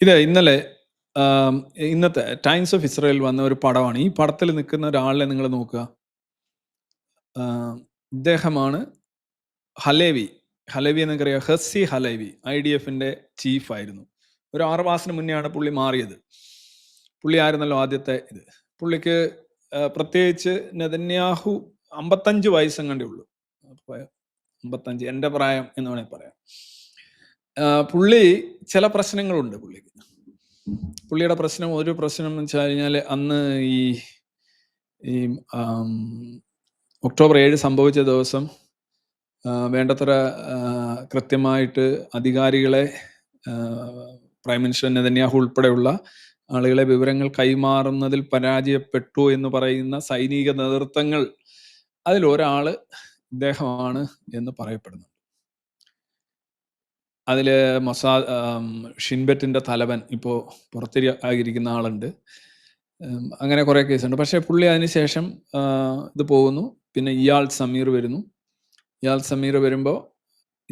ഇത് ഇന്നലെ ഇന്നത്തെ ടൈംസ് ഓഫ് ഇസ്രായേൽ വന്ന ഒരു പടമാണ്. ഈ പടത്തിൽ നിൽക്കുന്ന ഒരാളെ നിങ്ങൾ നോക്കുക. ഇദ്ദേഹമാണ് ഹലേവി. ഹലേവി എന്നൊക്കെ ഹസ്സി ഹലേവി IDFന്റെ ചീഫായിരുന്നു. ഒരു 6 മാസത്തിന് മുന്നെയാണ് പുള്ളി മാറിയത്. പുള്ളി ആയിരുന്നല്ലോ ആദ്യത്തെ ഇത്. പുള്ളിക്ക് പ്രത്യേകിച്ച് നെതന്യാഹു 55 വയസ്സെങ്ങാണ്ടേ ഉള്ളൂ. 55 എൻ്റെ പ്രായം എന്ന് വേണമെങ്കിൽ പറയാം. പുള്ളി ചില പ്രശ്നങ്ങളുണ്ട് പുള്ളിക്ക്. പുള്ളിയുടെ ഒരു പ്രശ്നം എന്ന് വെച്ച് കഴിഞ്ഞാൽ അന്ന് ഈ ഒക്ടോബർ 7 സംഭവിച്ച ദിവസം വേണ്ടത്ര കൃത്യമായിട്ട് അധികാരികളെ പ്രൈം മിനിസ്റ്റർ നെതന്യാഹു ഉൾപ്പെടെയുള്ള ആളുകളെ വിവരങ്ങൾ കൈമാറുന്നതിൽ പരാജയപ്പെട്ടു എന്ന് പറയുന്ന സൈനിക നേതൃത്വങ്ങൾ അതിലൊരാള് ഇദ്ദേഹമാണ് എന്ന് പറയപ്പെടുന്നു. അതിൽ ഷിൻബെറ്റിന്റെ തലവൻ ഇപ്പോൾ പുറത്തിരിക്കുന്ന ആളുണ്ട്. അങ്ങനെ കുറേ കേസുണ്ട്. പക്ഷേ പുള്ളി അതിനുശേഷം ഇത് പോകുന്നു. പിന്നെ ഇയാൾ സമീർ വരുന്നു. ഇയാൾ സമീർ വരുമ്പോൾ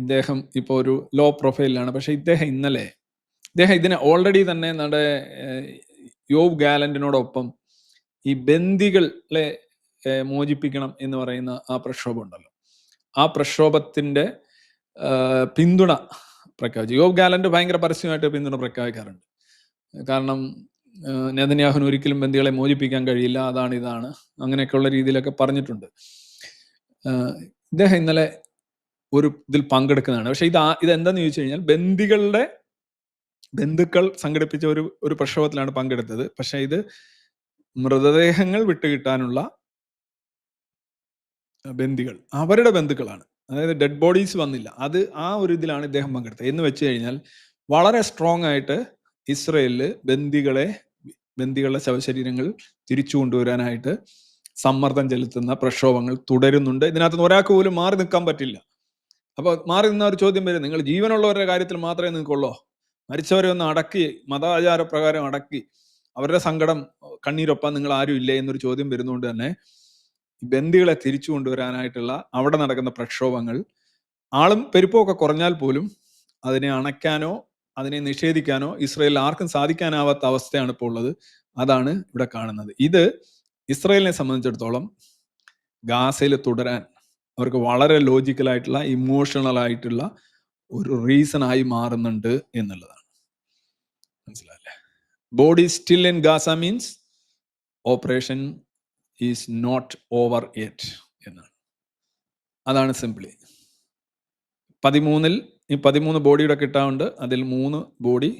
ഇദ്ദേഹം ഇപ്പോൾ ഒരു ലോ പ്രൊഫൈലിലാണ്. പക്ഷേ ഇദ്ദേഹം ഇതിനെ ഓൾറെഡി തന്നെ നമ്മുടെ യോവ് ഗാലന്റിനോടൊപ്പം ഈ ബന്ദികളെ മോചിപ്പിക്കണം എന്ന് പറയുന്ന ആ പ്രക്ഷോഭം ഉണ്ടല്ലോ, ആ പ്രക്ഷോഭത്തിന്റെ പിന്തുണ പ്രഖ്യാപിച്ചു. യോവ് ഗാലന്റ് ഭയങ്കര പരസ്യമായിട്ട് പിന്തുണ പ്രഖ്യാപിക്കാറുണ്ട്. കാരണം നെതന്യാഹുവിന് ഒരിക്കലും ബന്ദികളെ മോചിപ്പിക്കാൻ കഴിയില്ല, ഇതാണ് അങ്ങനെയൊക്കെയുള്ള രീതിയിലൊക്കെ പറഞ്ഞിട്ടുണ്ട്. ഇദ്ദേഹം ഇന്നലെ ഒരു ഇതിൽ പങ്കെടുക്കുന്നതാണ്. പക്ഷെ ഇതെന്താന്ന് ചോദിച്ചു കഴിഞ്ഞാൽ ബന്ധുക്കൾ സംഘടിപ്പിച്ച ഒരു പ്രക്ഷോഭത്തിലാണ് പങ്കെടുത്തത്. പക്ഷെ ഇത് മൃതദേഹങ്ങൾ വിട്ടുകിട്ടാനുള്ള ബന്ദികൾ, അവരുടെ ബന്ധുക്കളാണ്. അതായത് ഡെഡ് ബോഡീസ് വന്നില്ല, ആ ഒരു ഇതിലാണ് ഇദ്ദേഹം പങ്കെടുത്തത്. എന്ന് വെച്ച് കഴിഞ്ഞാൽ വളരെ സ്ട്രോങ് ആയിട്ട് ഇസ്രയേലില് ബന്ദികളുടെ ശവശരീരങ്ങൾ തിരിച്ചു കൊണ്ടുവരാനായിട്ട് സമ്മർദ്ദം ചെലുത്തുന്ന പ്രക്ഷോഭങ്ങൾ തുടരുന്നുണ്ട്. ഇതിനകത്ത് ഒരാൾക്ക് പോലും മാറി നിൽക്കാൻ പറ്റില്ല. അപ്പൊ മാറി നിന്ന ഒരു ചോദ്യം വരും, നിങ്ങൾ ജീവനുള്ളവരുടെ കാര്യത്തിൽ മാത്രമേ നിൽക്കുള്ളൂ? മരിച്ചവരെ ഒന്ന് അടക്കി, മതാചാര പ്രകാരം അടക്കി, അവരുടെ സങ്കടം കണ്ണീരൊപ്പാൻ നിങ്ങൾ ആരും ഇല്ലേ എന്നൊരു ചോദ്യം വരുന്നതുകൊണ്ട് തന്നെ ബന്ദികളെ തിരിച്ചു കൊണ്ടുവരാനായിട്ടുള്ള അവിടെ നടക്കുന്ന പ്രക്ഷോഭങ്ങൾ ആളും പെരുപ്പമൊക്കെ കുറഞ്ഞാൽ പോലും അതിനെ അണയ്ക്കാനോ അതിനെ നിഷേധിക്കാനോ ഇസ്രയേലിൽ ആർക്കും സാധിക്കാനാവാത്ത അവസ്ഥയാണ് ഇപ്പോൾ ഉള്ളത്. അതാണ് ഇവിടെ കാണുന്നത്. ഇത് ഇസ്രയേലിനെ സംബന്ധിച്ചിടത്തോളം ഗാസയിൽ തുടരാൻ അവർക്ക് വളരെ ലോജിക്കലായിട്ടുള്ള ഇമോഷണൽ ആയിട്ടുള്ള ഒരു റീസൺ ആയി മാറുന്നുണ്ട് എന്നുള്ളതാണ്. മനസ്സിലായില്ലേ? Body still in Gaza means operation is not over yet എന്നാണ്. അതാണ് സിംപ്ലി. 13 ബോഡിയുടെ കിട്ടാറുണ്ട്. അതിൽ 3 ബോഡി.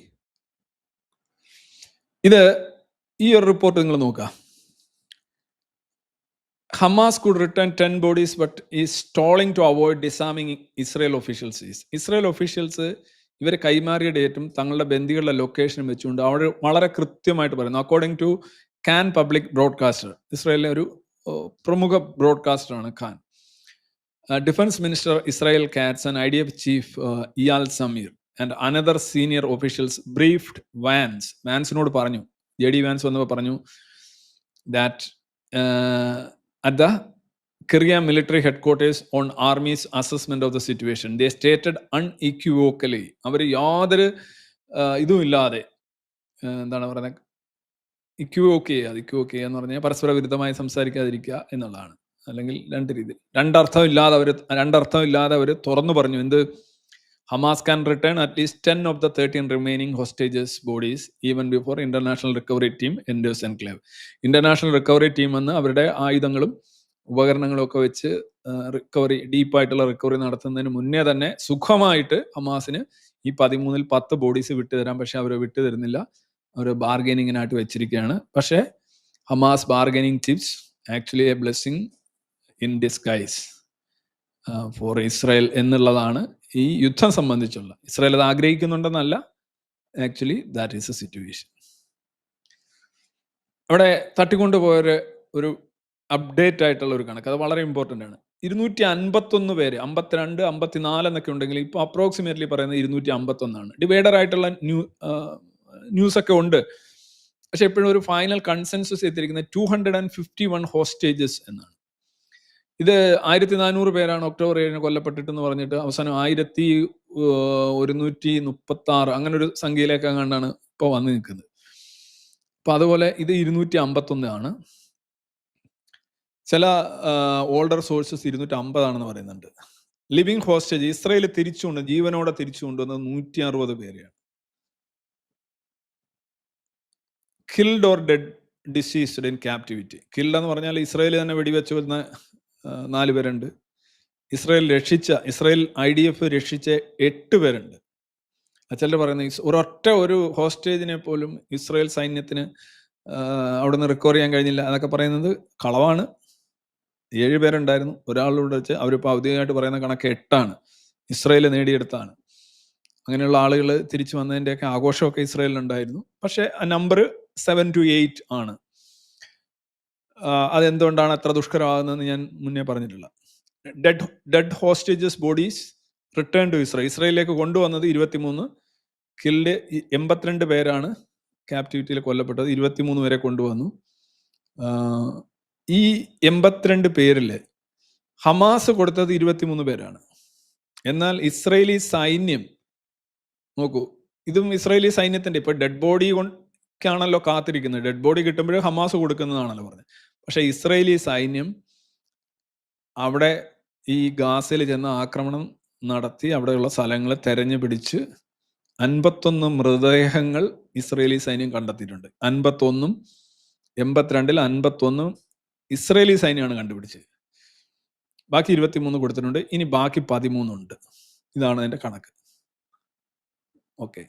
ഈ ഒരു റിപ്പോർട്ട് നിങ്ങൾ നോക്കുക. Hamas could return 10 bodies but is stalling to avoid disarming Israel officials. Israel officials ഇവർ കൈമാറിയ ഡേറ്റും തങ്ങളുടെ ബന്ദികളുടെ ലൊക്കേഷനും വെച്ചുകൊണ്ട് അവിടെ വളരെ കൃത്യമായിട്ട് പറയുന്നു. According to Kan public broadcaster, ഇസ്രായേലിലെ ഒരു പ്രമുഖ ബ്രോഡ്കാസ്റ്ററാണ് Kan. Defence minister Israel Katz and IDF chief Eyal Zamir and another senior officials briefed വാൻസിനോട് പറഞ്ഞു, JD വാൻസ് വന്നപ്പോൾ പറഞ്ഞു that at the Kiryat military headquarters on Army's assessment of the situation. They stated unequivocally, അവർ യാതൊരു ഇതും ഇല്ലാതെ എന്താണ് പറയുന്നത്, ഇക്യുവോക്കെ എന്ന് പറഞ്ഞാൽ പരസ്പര വിരുദ്ധമായി സംസാരിക്കാതിരിക്കുക എന്നുള്ളതാണ്. അല്ലെങ്കിൽ രണ്ടർത്ഥം ഇല്ലാതെ അവർ തുറന്നു പറഞ്ഞു. എന്ത്? Hamas can return at least 10 of the 13 remaining hostages bodies even before international recovery team enters enclave. International recovery team എന്ന് അവരുടെ ആയുധങ്ങളും ഉപകരണങ്ങളും ഒക്കെ വെച്ച് ഡീപ്പായിട്ടുള്ള റിക്കവറി നടത്തുന്നതിന് മുന്നേ തന്നെ സുഖമായിട്ട് ഹമാസിന് ഈ 13-ൽ 10 ബോഡീസ് വിട്ടുതരാം. പക്ഷെ അവർ വിട്ടുതരുന്നില്ല. അവർ ബാർഗൈനിങ്ങിനായിട്ട് വെച്ചിരിക്കുകയാണ്. പക്ഷേ Hamas bargaining chips actually a blessing in disguise for Israel എന്നുള്ളതാണ് ഈ യുദ്ധം സംബന്ധിച്ചുള്ള. ഇസ്രായേൽ അത് ആഗ്രഹിക്കുന്നുണ്ടെന്നല്ല, actually that is a situation. അവിടെ തട്ടിക്കൊണ്ടുപോയൊരു അപ്ഡേറ്റ് ആയിട്ടുള്ള ഒരു കണക്ക്, അത് വളരെ ഇമ്പോർട്ടൻ്റ് ആണ്. 251 പേര്, 52, 54 എന്നൊക്കെ ഉണ്ടെങ്കിൽ ഇപ്പോൾ അപ്രോക്സിമേറ്റ്ലി പറയുന്നത് 251 ഡിവൈഡർ ആയിട്ടുള്ള ന്യൂസ് ഒക്കെ ഉണ്ട്. പക്ഷെ എപ്പോഴും ഒരു ഫൈനൽ കൺസെൻസസ് എത്തിയിരിക്കുന്നത് 251 ഹോസ്റ്റേജസ് എന്നാണ്. ഇത് 1400 പേരാണ് ഒക്ടോബർ 7 കൊല്ലപ്പെട്ടിട്ടെന്ന് പറഞ്ഞിട്ട് അവസാനം 1136 അങ്ങനെ ഒരു സംഖ്യയിലേക്ക് കണ്ടാണ് ഇപ്പോൾ വന്ന് നിൽക്കുന്നത്. അപ്പോൾ അതുപോലെ ഇത് 251 ആണ്. ചില ഓൾഡർ സോഴ്സസ് 250 ആണെന്ന് പറയുന്നുണ്ട്. ലിവിങ് ഹോസ്റ്റേജ് ഇസ്രായേൽ ജീവനോടെ തിരിച്ചു കൊണ്ടുവന്നത് 160 പേരെയാണ്. Killed or dead diseased in captivity. Killed എന്ന് പറഞ്ഞാൽ ഇസ്രായേൽ തന്നെ വെടിവെച്ച് വന്ന 4 പേരുണ്ട്. ഇസ്രായേൽ IDF രക്ഷിച്ച 8 പേരുണ്ട്. ചിലർ പറയുന്നത് ഒരൊറ്റ ഒരു ഹോസ്റ്റേജിനെ പോലും ഇസ്രായേൽ സൈന്യത്തിന് അവിടെ നിന്ന് റിക്കവർ ചെയ്യാൻ കഴിഞ്ഞില്ല. അതൊക്കെ പറയുന്നത് കളവാണ്. 7 പേരുണ്ടായിരുന്നു. ഒരാളോട് വെച്ച് അവരിപ്പോൾ ഔദ്യോഗികമായിട്ട് പറയുന്ന കണക്ക് 8 ആണ്. ഇസ്രായേൽ നേടിയെടുത്താണ്. അങ്ങനെയുള്ള ആളുകൾ തിരിച്ചു വന്നതിൻ്റെയൊക്കെ ആഘോഷമൊക്കെ ഇസ്രായേലിനുണ്ടായിരുന്നു. പക്ഷേ ആ നമ്പർ 7 to 8 ആണ്. അതെന്തുകൊണ്ടാണ് അത്ര ദുഷ്കരമാകുന്നതെന്ന് ഞാൻ മുന്നേ പറഞ്ഞിട്ടില്ല. Dead hostages bodies return to ഇസ്രായേലിലേക്ക് കൊണ്ടുവന്നത് 23, കിൽഡ് 82 പേരാണ് ക്യാപ്റ്റിവിറ്റിയിൽ കൊല്ലപ്പെട്ടത്. 23 പേരെ കൊണ്ടുവന്നു. ഈ 82 പേരിൽ ഹമാസ് കൊടുത്തത് 23 പേരാണ്. എന്നാൽ ഇസ്രായേലി സൈന്യം നോക്കൂ, ഇതും ഇസ്രായേലി സൈന്യത്തിൻ്റെ ഇപ്പോൾ ഡെഡ് ബോഡി കൊണ്ടാണല്ലോ കാത്തിരിക്കുന്നത്. ഡെഡ് ബോഡി കിട്ടുമ്പോൾ ഹമാസ് കൊടുക്കുന്നതാണല്ലോ പറഞ്ഞത്. പക്ഷേ ഇസ്രായേലി സൈന്യം അവിടെ ഈ ഗാസയിൽ ചെന്ന് ആക്രമണം നടത്തി അവിടെയുള്ള സ്ഥലങ്ങൾ തെരഞ്ഞു പിടിച്ച് 51 മൃതദേഹങ്ങൾ ഇസ്രായേലി സൈന്യം കണ്ടെത്തിയിട്ടുണ്ട്. 51, 82 51 ഇസ്രായേലി സൈന്യമാണ് കണ്ടുപിടിച്ചത്. ബാക്കി 23 കൊടുത്തിട്ടുണ്ട്. ഇനി ബാക്കി 13 ഉണ്ട്. ഇതാണ് അതിൻ്റെ കണക്ക്. ഓക്കെ,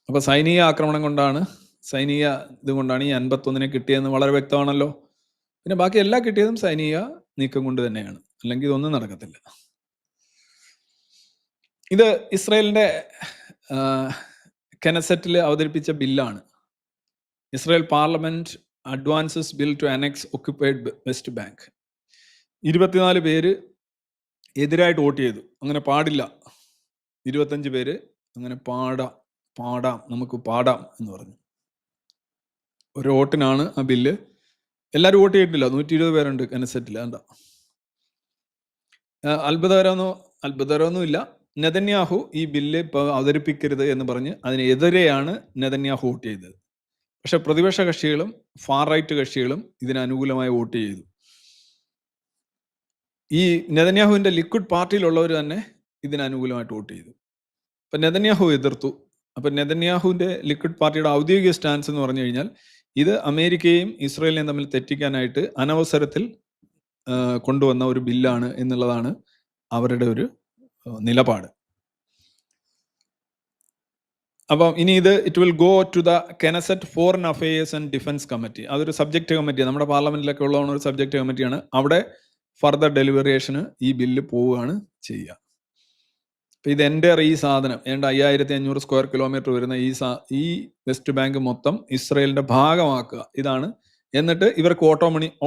അപ്പോൾ സൈനിക ആക്രമണം കൊണ്ടാണ്, സൈനിക ഇതുകൊണ്ടാണ് ഈ 51 കിട്ടിയതെന്ന് വളരെ വ്യക്തമാണല്ലോ. പിന്നെ ബാക്കി എല്ലാം കിട്ടിയതും സൈനിക നീക്കം കൊണ്ട് തന്നെയാണ്, അല്ലെങ്കിൽ ഇതൊന്നും നടക്കത്തില്ല. ഇത് ഇസ്രായേലിൻ്റെ കെനസെറ്റിൽ അവതരിപ്പിച്ച ബില്ലാണ്. Israel parliament advances bill to annex occupied West Bank. 24 പേര് എതിരായിട്ട് വോട്ട് ചെയ്തു. അങ്ങനെ പാടില്ല. 25 പേര് അങ്ങനെ പാടാം നമുക്ക് പാടാം എന്ന് പറഞ്ഞു. ഒരു വോട്ടിനാണ് ആ ബില്ല്. എല്ലാവരും വോട്ട് ചെയ്തിട്ടില്ല. 120 പേരുണ്ട് കെനസെറ്റിൽ. എന്താ അത്ഭുതകരമൊന്നും ഇല്ല. നെതന്യാഹു ഈ ബില്ല് ഇപ്പോൾ അവതരിപ്പിക്കരുത് എന്ന് പറഞ്ഞ് അതിനെതിരെയാണ് നെതന്യാഹു വോട്ട് ചെയ്തത്. പക്ഷെ പ്രതിപക്ഷ കക്ഷികളും ഫാർ റൈറ്റ് കക്ഷികളും ഇതിന് അനുകൂലമായി വോട്ട് ചെയ്തു. ഈ നെതന്യാഹുവിൻ്റെ ലിക്വിഡ് പാർട്ടിയിലുള്ളവർ തന്നെ ഇതിന് അനുകൂലമായിട്ട് വോട്ട് ചെയ്തു. അപ്പം നെതന്യാഹു എതിർത്തു. അപ്പം നെതന്യാഹുവിൻ്റെ ലിക്വിഡ് പാർട്ടിയുടെ ഔദ്യോഗിക സ്റ്റാൻസ് എന്ന് പറഞ്ഞു കഴിഞ്ഞാൽ ഇത് അമേരിക്കയും ഇസ്രായേലിനെയും തമ്മിൽ തെറ്റിക്കാനായിട്ട് അനവസരത്തിൽ കൊണ്ടുവന്ന ഒരു ബില്ലാണ് എന്നുള്ളതാണ് അവരുടെ ഒരു നിലപാട്. അപ്പം ഇനി it will go to the Knesset foreign affairs and defence committee. അതൊരു സബ്ജക്റ്റ് കമ്മിറ്റിയാണ്. നമ്മുടെ പാർലമെന്റിലൊക്കെ ഉള്ളതാണ് ഒരു സബ്ജക്റ്റ് കമ്മിറ്റിയാണ്. അവിടെ ഫർദർ ഡെലിവറേഷന് ഈ ബില്ല് പോവുകയാണ് ചെയ്യുക. അപ്പം ഇത് എൻ്റെ ഈ സാധനം 5500 സ്ക്വയർ കിലോമീറ്റർ വരുന്ന ഈ വെസ്റ്റ് ബാങ്ക് മൊത്തം ഇസ്രായേലിൻ്റെ ഭാഗമാക്കുക, ഇതാണ്. എന്നിട്ട് ഇവർക്ക്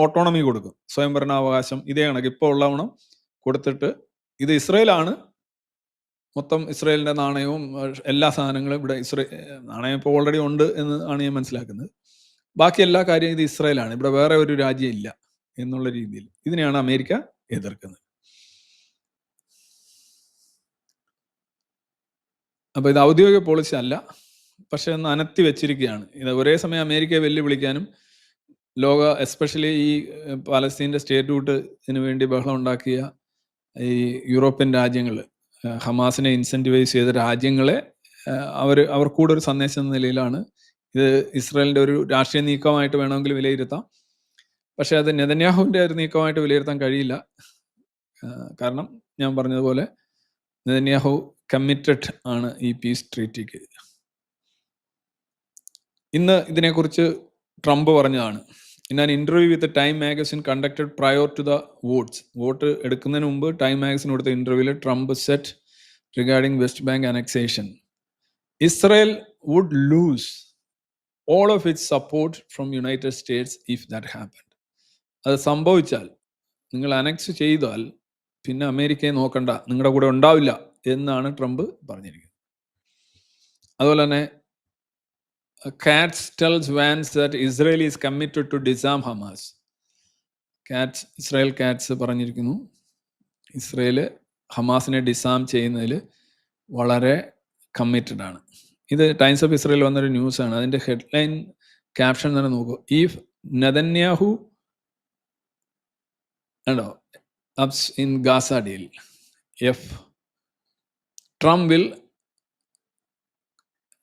ഓട്ടോണമി കൊടുക്കും, സ്വയംഭരണാവകാശം. ഇതേ കണക്ക് ഇപ്പോൾ ഉള്ളവണ്ണം കൊടുത്തിട്ട് ഇത് ഇസ്രായേലാണ്. മൊത്തം ഇസ്രായേലിൻ്റെ നാണയവും എല്ലാ സാധനങ്ങളും ഇവിടെ നാണയം ഇപ്പോൾ ഓൾറെഡി ഉണ്ട് എന്ന് ആണ് ഞാൻ മനസ്സിലാക്കുന്നത്. ബാക്കി എല്ലാ കാര്യവും ഇത് ഇസ്രായേലാണ്. ഇവിടെ വേറെ ഒരു രാജ്യം ഇല്ല എന്നുള്ള രീതിയിൽ ഇതിനെയാണ് അമേരിക്ക എതിർക്കുന്നത്. അപ്പോൾ ഇത് ഔദ്യോഗിക പോളിസി അല്ല, പക്ഷെ ഒന്ന് അനത്തി വെച്ചിരിക്കുകയാണ്. ഇത് ഒരേ സമയം അമേരിക്കയെ വെല്ലുവിളിക്കാനും എസ്പെഷ്യലി ഈ പാലസ്തീൻ്റെ സ്റ്റേറ്റ്ഹുഡിന് വേണ്ടി ബഹളം ഉണ്ടാക്കിയ ഈ യൂറോപ്യൻ രാജ്യങ്ങൾ, ഹമാസിനെ ഇൻസെൻറ്റിവൈസ് ചെയ്ത രാജ്യങ്ങളെ അവർക്കൂടെ ഒരു സന്ദേശം എന്ന നിലയിലാണ് ഇത് ഇസ്രായേലിൻ്റെ ഒരു രാഷ്ട്രീയ നീക്കമായിട്ട് വേണമെങ്കിൽ വിലയിരുത്താം. പക്ഷെ അത് നെതന്യാഹുവിൻ്റെ ഒരു നീക്കമായിട്ട് വിലയിരുത്താൻ കഴിയില്ല. കാരണം ഞാൻ പറഞ്ഞതുപോലെ നെതന്യാഹു കമ്മിറ്റഡ് ആണ് ഈ പീസ് ട്രീറ്റിക്ക്. ഇന്ന് ഇതിനെക്കുറിച്ച് ട്രംപ് പറഞ്ഞതാണ്. In an interview with Time magazine conducted prior to the vote എടുക്കുന്നതിന് മുമ്പ് ടൈം മാഗസിൻ കൊടുത്ത ഇന്റർവ്യൂവിൽ Trump said regarding West Bank annexation, Israel would lose all of its support from United States if that happened. അത് സംഭവിച്ചാൽ, നിങ്ങൾ annexe ചെയ്താൽ പിന്നെ അമേരിക്കയെ നോക്കണ്ട, നിങ്ങളുടെ കൂടെ ഉണ്ടാവില്ല എന്നാണ് ട്രംപ് പറഞ്ഞിരിക്കുന്നത്. അതുപോലെ തന്നെ Katz tells Vance that Israel is committed to disarm Hamas. Israel Katz പറഞ്ഞിരിക്കുന്നു, ഇസ്രായേൽ ഹമാസിനെ ഡിസാം ചെയ്യുന്നതിൽ വളരെ കമ്മിറ്റഡ് ആണ്. ഇത് ടൈംസ് ഓഫ് ഇസ്രയേൽ വന്നൊരു ന്യൂസാണ്. അതിൻ്റെ ഹെഡ്ലൈൻ ക്യാപ്ഷൻ തന്നെ നോക്കൂ. If Netanyahu undo ups in Gaza deal, F Trump will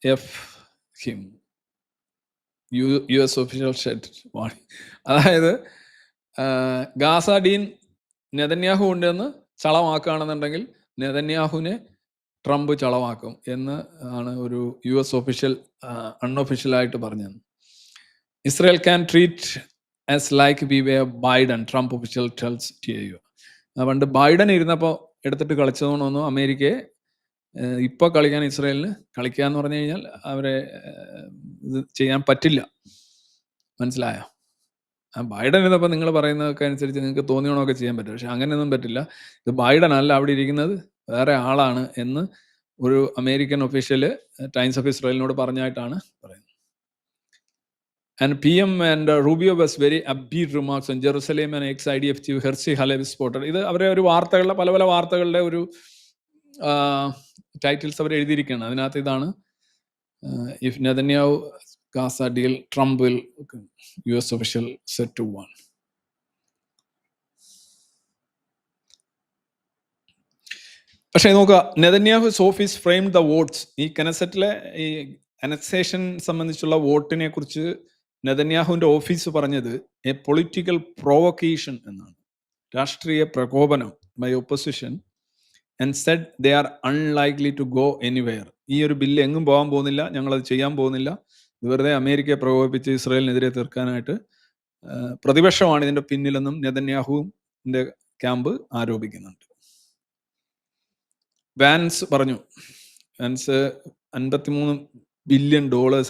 F him, US official ഷെഡ് വാണി. അതായത് ഗാസ ഡീൻ നെതന്യാഹു ഉണ്ടെന്ന് ചളമാക്കുകയാണെന്നുണ്ടെങ്കിൽ നെതന്യാഹുവിനെ ട്രംപ് ചളമാക്കും എന്ന് ആണ് ഒരു US ഒഫീഷ്യൽ അൺഒഫീഷ്യലായിട്ട് പറഞ്ഞത്. Israel can treat as like B way Biden, Trump official tells TAU. പണ്ട് Biden ഇരുന്നപ്പോൾ എടുത്തിട്ട് കളിച്ചതുകൊണ്ടൊന്നും അമേരിക്കയെ ഇപ്പോൾ കളിക്കാൻ ഇസ്രയേലിന് കളിക്കുക എന്ന് പറഞ്ഞു കഴിഞ്ഞാൽ അവരെ ഇത് ചെയ്യാൻ പറ്റില്ല. മനസ്സിലായോ? ബൈഡൻ ഇരുന്നപ്പോൾ നിങ്ങൾ പറയുന്നതൊക്കെ അനുസരിച്ച് നിങ്ങൾക്ക് തോന്നിയോണമൊക്കെ ചെയ്യാൻ പറ്റും. പക്ഷെ അങ്ങനെയൊന്നും പറ്റില്ല. ഇത് ബൈഡൻ അല്ല അവിടെ ഇരിക്കുന്നത്, വേറെ ആളാണ് എന്ന് ഒരു അമേരിക്കൻ ഒഫീഷ്യല് ടൈംസ് ഓഫ് ഇസ്രയേലിനോട് പറഞ്ഞായിട്ടാണ് പറയുന്നത്. And PM and Rubio was very upbeat remarks on Jerusalem and ex-IDF chief Herzi Halevi spotted. ഇത് അവരെ ഒരു വാർത്തകളുടെ പല വാർത്തകളുടെ ഒരു ടൈറ്റിൽസ് അവർ എഴുതിയിരിക്കുകയാണ്. അതിനകത്ത് ഇതാണ്, if Netanyahu Gaza deal Trump will US official said to warn. പക്ഷേ നോക്കുക, Netanyahu office frame the votes. ഈ കെനസറ്റിലെ ഈ അനക്സേഷൻ സംബന്ധിച്ചുള്ള വോട്ടിനെ കുറിച്ച് നെതന്യാഹുവിൻ്റെ ഓഫീസ് പറഞ്ഞത് എ പൊളിറ്റിക്കൽ പ്രൊവൊക്കേഷൻ എന്നാണ്, രാഷ്ട്രീയ പ്രകോപനം by opposition, and said they are unlikely to go anywhere. ഈ ഒരു ബില്ല് എങ്ങും പോകാൻ പോകുന്നില്ല, ഞങ്ങളത് ചെയ്യാൻ പോകുന്നില്ല, വെറുതെ അമേരിക്കയെ പ്രകോപിപ്പിച്ച് ഇസ്രയേലിനെതിരെ തീർക്കാനായിട്ട് പ്രതിപക്ഷമാണ് ഇതിൻ്റെ പിന്നിലെന്നും നെതന്യാഹുവിൻ്റെ ക്യാമ്പ് ആരോപിക്കുന്നുണ്ട്. വാൻസ് പറഞ്ഞു, വാൻസ് $53 ബില്യൺ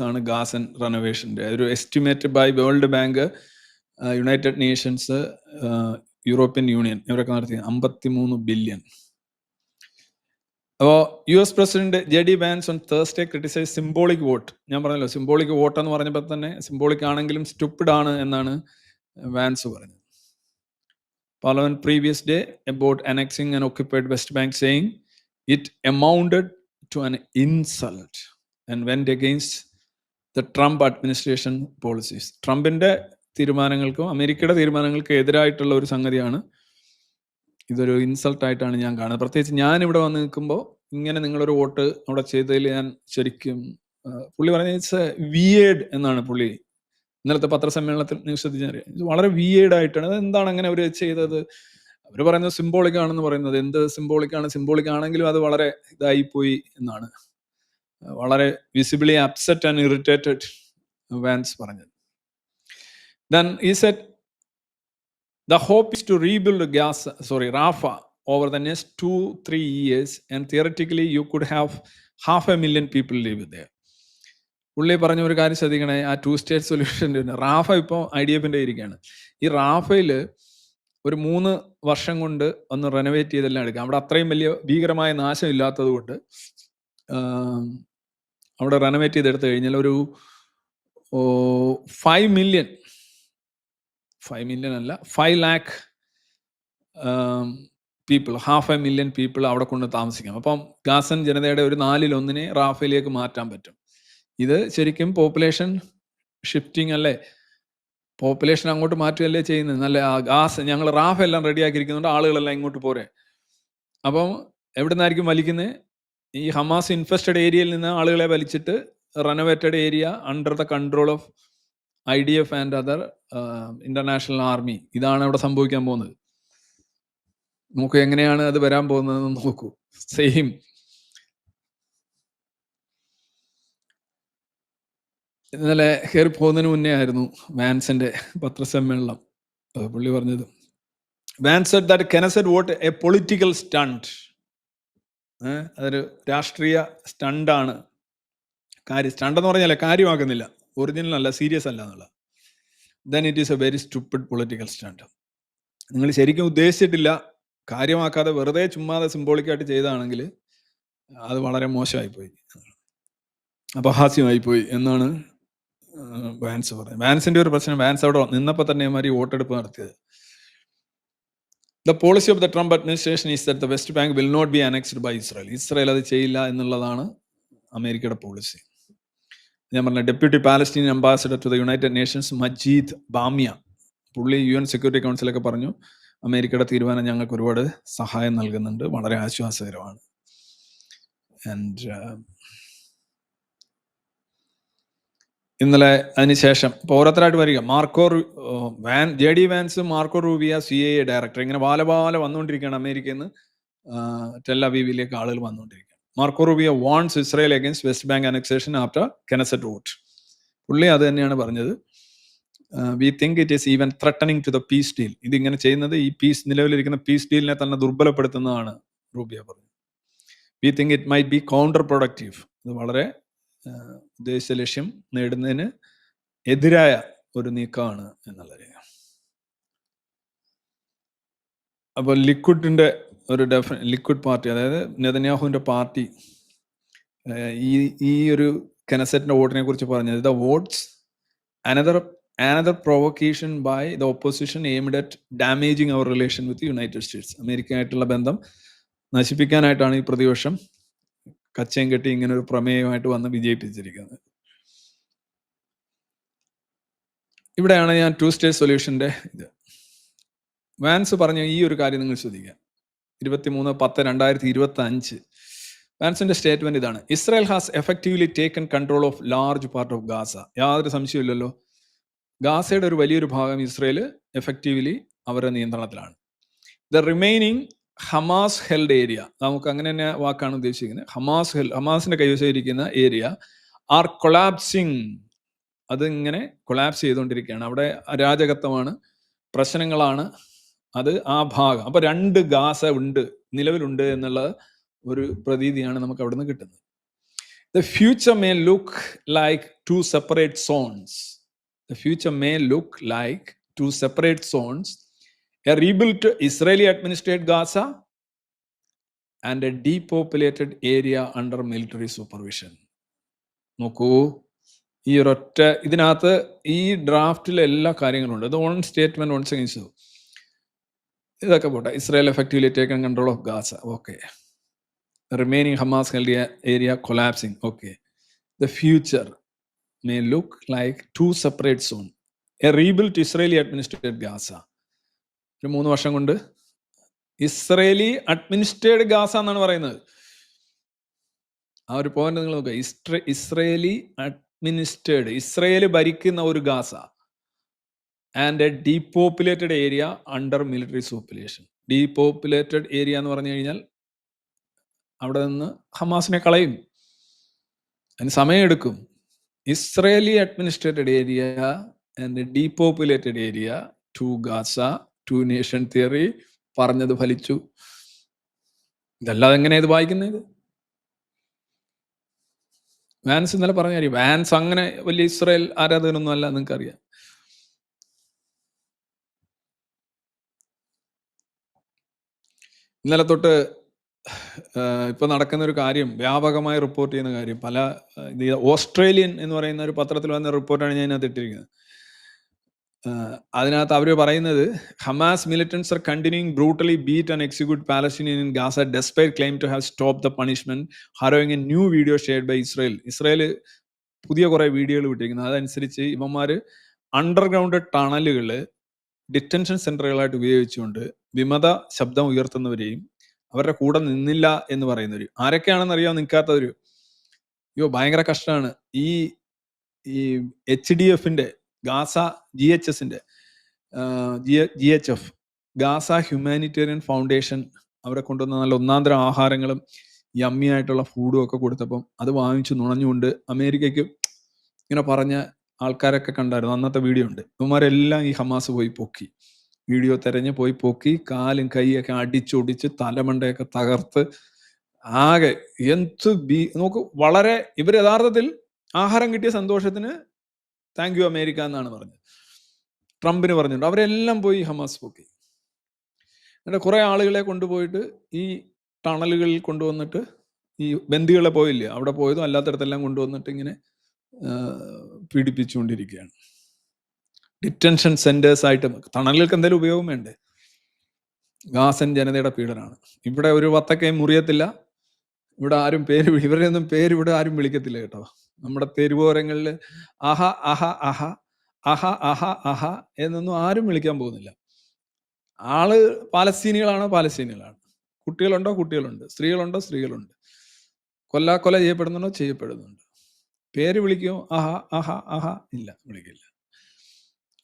ആണ് ഗാസൻ റെനോവേഷൻ്റെ ഒരു estimate by World Bank, United Nations, European Union ഇവരൊക്കെ നടത്തി 53 ബില്യൺ. അപ്പോൾ US president JD Vance on Thursday criticised symbolic vote. ഞാൻ പറഞ്ഞല്ലോ, സിംബോളിക് വോട്ട് എന്ന് പറഞ്ഞപ്പോൾ തന്നെ സിംബോളിക് ആണെങ്കിലും സ്റ്റുപ്പിഡ് ആണ് എന്നാണ് വാൻസ് പറഞ്ഞത്. Parliament previous day about annexing an occupied West Bank, saying it amounted to an insult and went against the Trump administration policies. ട്രംപിന്റെ തീരുമാനങ്ങൾക്കും അമേരിക്കയുടെ തീരുമാനങ്ങൾക്കും എതിരായിട്ടുള്ള ഒരു സംഗതിയാണ്, ഇതൊരു ഇൻസൾട്ടായിട്ടാണ് ഞാൻ കാണുന്നത്. പ്രത്യേകിച്ച് ഞാൻ ഇവിടെ വന്ന് നിൽക്കുമ്പോൾ ഇങ്ങനെ നിങ്ങളൊരു വോട്ട് അവിടെ ചെയ്തതിൽ ഞാൻ ശരിക്കും, പുള്ളി പറഞ്ഞ ഇറ്റ്സ് വിയേഡ് എന്നാണ് പുള്ളി ഇന്നലത്തെ പത്രസമ്മേളനത്തിൽ നിങ്ങൾ ശ്രദ്ധിച്ചാൽ, ഇത് വളരെ വിയേഡായിട്ടാണ്. അത് എന്താണ് അങ്ങനെ അവർ ചെയ്തത്? അവർ പറയുന്നത് സിംബോളിക് ആണെന്ന് പറയുന്നത്. എന്ത് സിംബോളിക്കാണ്? സിംബോളിക് ആണെങ്കിലും അത് വളരെ ഇതായിപ്പോയി എന്നാണ്, വളരെ visibly upset and irritated Vance പറഞ്ഞത്. Then he said the hope is to rebuild Rafah over the next 2-3 years, and theoretically you could have 500,000 people live there. പുള്ളി പറഞ്ഞ ഒരു കാര്യം ശ്രദ്ധിക്കണേ, ആ 2-state സൊല്യൂഷൻ്റെ റാഫ ഇപ്പോൾ IDFൻ്റെ ഇരിക്കുകയാണ്. ഈ റാഫയിൽ ഒരു 3 വർഷം കൊണ്ട് ഒന്ന് റെനോവേറ്റ് ചെയ്തെല്ലാം എടുക്കാം. അവിടെ അത്രയും വലിയ ഭീകരമായ നാശം ഇല്ലാത്തത് കൊണ്ട് അവിടെ റെനോവേറ്റ് ചെയ്തെടുത്തു കഴിഞ്ഞാൽ ഒരു 5 മില്യൺ അല്ല 5 lakh പീപ്പിൾ, 500,000 പീപ്പിൾ അവിടെ കൊണ്ട് താമസിക്കാം. അപ്പം ഗാസൻ ജനതയുടെ ഒരു 4/1 റാഫയിലേക്ക് മാറ്റാൻ പറ്റും. ഇത് ശരിക്കും പോപ്പുലേഷൻ ഷിഫ്റ്റിംഗ് അല്ലേ, പോപ്പുലേഷൻ അങ്ങോട്ട് മാറ്റുകയല്ലേ ചെയ്യുന്നത്. നല്ല ഞങ്ങൾ റാഫ് എല്ലാം റെഡിയാക്കിയിരിക്കുന്നുണ്ട്, ആളുകളെല്ലാം ഇങ്ങോട്ട് പോരെ. അപ്പം എവിടെ നിന്നായിരിക്കും വലിക്കുന്നത്? ഈ ഹമാസ് ഇൻഫെസ്റ്റഡ് ഏരിയയിൽ നിന്ന് ആളുകളെ വലിച്ചിട്ട് renovated area under the control of IDF and other international army. ഇതാണ് അവിടെ സംഭവിക്കാൻ പോകുന്നത്. നോക്കൂ എങ്ങനെയാണ് അത് വരാൻ പോകുന്നതെന്ന് നോക്കൂ. സെയിം ഇന്നലെ കയറി പോകുന്നതിന് മുന്നേ ആയിരുന്നു വാൻസിന്റെ പത്രസമ്മേളനം. പുള്ളി പറഞ്ഞത്, Vance said that Knesset vote a political stunt. അതൊരു രാഷ്ട്രീയ സ്റ്റണ്ടാണ്. സ്റ്റണ്ട് എന്ന് പറഞ്ഞാൽ കാര്യമാക്കുന്നില്ല, ഒറിജിനൽ അല്ല, സീരിയസ് അല്ല എന്നുള്ള. Then it is A very stupid political stunt. നിങ്ങൾ ശരിക്കും ഉദ്ദേശിച്ചിട്ടില്ല, കാര്യമാക്കാതെ വെറുതെ ചുമ്മാതെ സിംബോളിക്കായിട്ട് ചെയ്തതാണെങ്കിൽ അത് വളരെ മോശമായിപ്പോയി, അപഹാസ്യമായിപ്പോയി എന്നാണ് വാൻസ് പറഞ്ഞത്. വാൻസിന്റെ ഒരു പ്രശ്നം, വാൻസ് അവിടെ നിന്നപ്പോൾ തന്നെ മാതിരി വോട്ടെടുപ്പ് നടത്തിയത്. The policy of the Trump administration is that the West Bank will not be annexed by Israel. Israel അത് ചെയ്യില്ല എന്നുള്ളതാണ് അമേരിക്കയുടെ പോളിസി. ഞാൻ പറഞ്ഞ deputy Palestinian ambassador to the United Nations Majed Bamya, പുള്ളി UN സെക്യൂരിറ്റി കൗൺസിലൊക്കെ പറഞ്ഞു, അമേരിക്കയുടെ തീരുമാനം ഞങ്ങൾക്ക് ഒരുപാട് സഹായം നൽകുന്നുണ്ട്, വളരെ ആശ്വാസകരമാണ്. ആൻഡ് ഇന്നലെ അതിനുശേഷം ഇപ്പോൾ ഓരോരുത്തരായിട്ട് വരിക, JD Vance, Marco Rubio CIA director, ഇങ്ങനെ ബാല വന്നുകൊണ്ടിരിക്കുകയാണ് അമേരിക്കയിൽ നിന്ന് ടെൽ അവീവിലേക്ക് ആളുകൾ വന്നുകൊണ്ടിരിക്കുകയാണ്. Marco Rubio warns Israel against West Bank annexation after Knesset vote. പുള്ളി അത് തന്നെയാണ് പറഞ്ഞത്. We think it is even threatening to the peace deal. ഇതിങ്ങനെ ചെയ്യുന്നത് ഈ നിലവിലിരിക്കുന്ന പീസ് ഡീലിനെ തന്നെ ദുർബലപ്പെടുത്തുന്നതാണ് റൂബിയ പറഞ്ഞത്. We think it might be counter productive. ഇത് വളരെ ഉദ്ദേശ ലക്ഷ്യം നേടുന്നതിന് എതിരായ ഒരു നീക്കമാണ് എന്നുള്ളത്. അപ്പോൾ ലിക്വിഡിന്റെ ഒരു ലിക്വിഡ് പാർട്ടി, അതായത് നെതന്യാഹുവിന്റെ പാർട്ടി ഈ ഒരു കെനസറ്റിന്റെ വോട്ടിനെ കുറിച്ച് പറഞ്ഞത്, the votes another provocation by the opposition aimed at damaging our relation with the United States. അമേരിക്കയായിട്ടുള്ള ബന്ധം നശിപ്പിക്കാനായിട്ടാണ് ഈ പ്രതിപക്ഷം കച്ചയും കെട്ടി ഇങ്ങനെ ഒരു പ്രമേയമായിട്ട് വന്ന് വിജയിപ്പിച്ചിരിക്കുന്നത്. ഇവിടെയാണ് ഞാൻ 2 സ്റ്റേറ്റ് സൊല്യൂഷന്റെ ഇത്. വാൻസ് പറഞ്ഞ ഈ ഒരു കാര്യം നിങ്ങൾ ശ്രദ്ധിക്കുക. 23/10/2025 വാൻസിന്റെ സ്റ്റേറ്റ്മെന്റ് ഇതാണ്: Israel has effectively taken control of large part of Gaza. യാതൊരു സംശയമില്ലല്ലോ, ഗാസയുടെ ഒരു വലിയൊരു ഭാഗം ഇസ്രായേൽ എഫക്റ്റീവ്ലി അവരുടെ നിയന്ത്രണത്തിലാണ്. The remaining Hamas held area, നമുക്ക് അങ്ങനെ തന്നെ വാക്കാണ് ഉദ്ദേശിക്കുന്നത്, ഹമാസിന്റെ കൈവശം ഇരിക്കുന്ന ഏരിയ ആർ കൊളാപ്സിങ്. അത് ഇങ്ങനെ കൊളാപ്സ് ചെയ്തുകൊണ്ടിരിക്കുകയാണ്. അവിടെ അരാജകത്വമാണ്, പ്രശ്നങ്ങളാണ്, അത് ആ ഭാഗം. അപ്പൊ 2 ഗാസ നിലവിലുണ്ട് എന്നുള്ള ഒരു പ്രതീതിയാണ് നമുക്ക് അവിടെ നിന്ന് കിട്ടുന്നത്. The future may look like 2 separate zones. The future may look like 2 separate zones, a rebuilt Israeli administered Gaza and a depopulated area under military supervision. നോക്കൂ, ഈ ഒരൊറ്റ ഇതിനകത്ത് ഈ ഡ്രാഫ്റ്റിലെ എല്ലാ കാര്യങ്ങളുണ്ട്. ഇത് 1 സ്റ്റേറ്റ്മെന്റ് 1 സെക്കൻഡ്സ്, ഇതൊക്കെ പോട്ടെ. Israel effectively taken control of Gaza, okay. Remaining Hamas held area collapsing, okay. The future may look like 2 separate zones, a rebuilt Israeli administered Gaza. ഒരു 3 വർഷം കൊണ്ട് ഇസ്രയേലി അഡ്മിനിസ്ട്രേഡ് ഗാസ എന്നാണ് പറയുന്നത്. ആ ഒരു പോയിന്റ് നിങ്ങൾ നോക്കുക. ഇസ്രയേലി അഡ്മിനിസ്ട്രേഡ്, ഇസ്രയേൽ ഭരിക്കുന്ന ഒരു Gaza, and a depopulated area under military supervision. Depopulated area എന്ന് പറഞ്ഞു കഴിഞ്ഞാൽ അവിടെ നിന്ന് ഹമാസിനെ കളയും, അതിന് സമയമെടുക്കും. Israeli administered area and depopulated area, 2 Gaza, 2 nation theory പറഞ്ഞത് ഫലിച്ചു. ഇതല്ലാതെ എങ്ങനെയാ ഇത് വായിക്കുന്നത്? വാൻസ് ഇന്നലെ പറഞ്ഞ കാര്യം. വാൻസ് അങ്ങനെ വലിയ ഇസ്രായേൽ ആരാധകനൊന്നും അല്ല, നിങ്ങൾക്കറിയാം. ഇന്നലെ തൊട്ട് ഇപ്പൊ നടക്കുന്ന ഒരു കാര്യം, വ്യാപകമായി റിപ്പോർട്ട് ചെയ്യുന്ന കാര്യം, പല ഓസ്ട്രേലിയൻ എന്ന് പറയുന്ന ഒരു പത്രത്തിൽ വന്ന റിപ്പോർട്ടാണ് ഞാൻ അതിനകത്ത് ഇട്ടിരിക്കുന്നത്. അതിനകത്ത് അവർ പറയുന്നത്, Hamas militants are continuing brutally beat and execute Palestinian in Gaza despite claim to have stop the punishment, harrowing a new video shared by Israel പുതിയ കുറെ വീഡിയോകൾ വിട്ടിരിക്കുന്നത്. അതനുസരിച്ച് ഇവന്മാര് അണ്ടർഗ്രൗണ്ട് ടണലുകള് ഡിറ്റൻഷൻ സെന്ററുകളായിട്ട് ഉപയോഗിച്ചുകൊണ്ട് വിമത ശബ്ദം ഉയർത്തുന്നവരെയും അവരുടെ കൂടെ നിന്നില്ല എന്ന് പറയുന്നവര് ആരൊക്കെയാണെന്ന് അറിയാൻ നിൽക്കാത്തവര്, അയ്യോ ഭയങ്കര കഷ്ടമാണ്. ഈ HDFന്റെ Gaza GHF Gaza Humanitarian Foundation അവരെ കൊണ്ടുവന്ന നല്ല ഒന്നാന്തരം ആഹാരങ്ങളും യമ്മിയായിട്ടുള്ള ഫുഡും ഒക്കെ കൊടുത്തപ്പം അത് വാങ്ങിച്ചു നുണഞ്ഞുകൊണ്ട് അമേരിക്കയ്ക്ക് ഇങ്ങനെ പറഞ്ഞ ആൾക്കാരൊക്കെ കണ്ടായിരുന്നു. അന്നത്തെ വീഡിയോ ഉണ്ട്. ഇവന്മാരെല്ലാം ഈ ഹമാസ് പോയി പൊക്കി, വീഡിയോ തെരഞ്ഞ് പോയി പൊക്കി, കാലും കൈയൊക്കെ അടിച്ചൊടിച്ച് തലമണ്ടയൊക്കെ തകർത്ത് ആകെ നോക്ക്. വളരെ ഇവർ യഥാർത്ഥത്തിൽ ആഹാരം കിട്ടിയ സന്തോഷത്തിന് താങ്ക് യു അമേരിക്ക എന്നാണ് പറഞ്ഞത്, ട്രംപിന് പറഞ്ഞിട്ടുണ്ട്. അവരെല്ലാം പോയി ഹമാസ് പൊക്കി. എന്നിട്ട് കുറെ ആളുകളെ കൊണ്ടുപോയിട്ട് ഈ ടണലുകളിൽ കൊണ്ടുവന്നിട്ട്, ഈ ബന്ദികളെ പോയില്ലേ അവിടെ പോയതും അല്ലാത്തടത്തെല്ലാം കൊണ്ടുവന്നിട്ട് ഇങ്ങനെ പീഡിപ്പിച്ചുകൊണ്ടിരിക്കുകയാണ്. ഡിറ്റൻഷൻ സെന്റേഴ്സ് ആയിട്ട്. ടണലുകൾക്ക് എന്തെങ്കിലും ഉപയോഗം വേണ്ടേ? ഗാസൻ ജനതയുടെ പീഡനമാണ്. ഇവിടെ ഒരു വത്തക്കയും മുറിയത്തില്ല, ഇവിടെ ആരും ഇവരെയൊന്നും പേര് ഇവിടെ ആരും വിളിക്കത്തില്ല കേട്ടോ. നമ്മുടെ തെരുവോരങ്ങളിൽ അഹ അഹ അഹ അഹ അഹ അഹ എന്നൊന്നും ആരും വിളിക്കാൻ പോകുന്നില്ല. ആള് പാലസ്തീനികളാണ്. കുട്ടികളുണ്ടോ? കുട്ടികളുണ്ട്. സ്ത്രീകളുണ്ടോ? സ്ത്രീകളുണ്ട്. കൊല ചെയ്യപ്പെടുന്നുണ്ടോ? ചെയ്യപ്പെടുന്നുണ്ട്. പേര് വിളിക്കുമോ? അഹ അഹ അഹ ഇല്ല, വിളിക്കില്ല.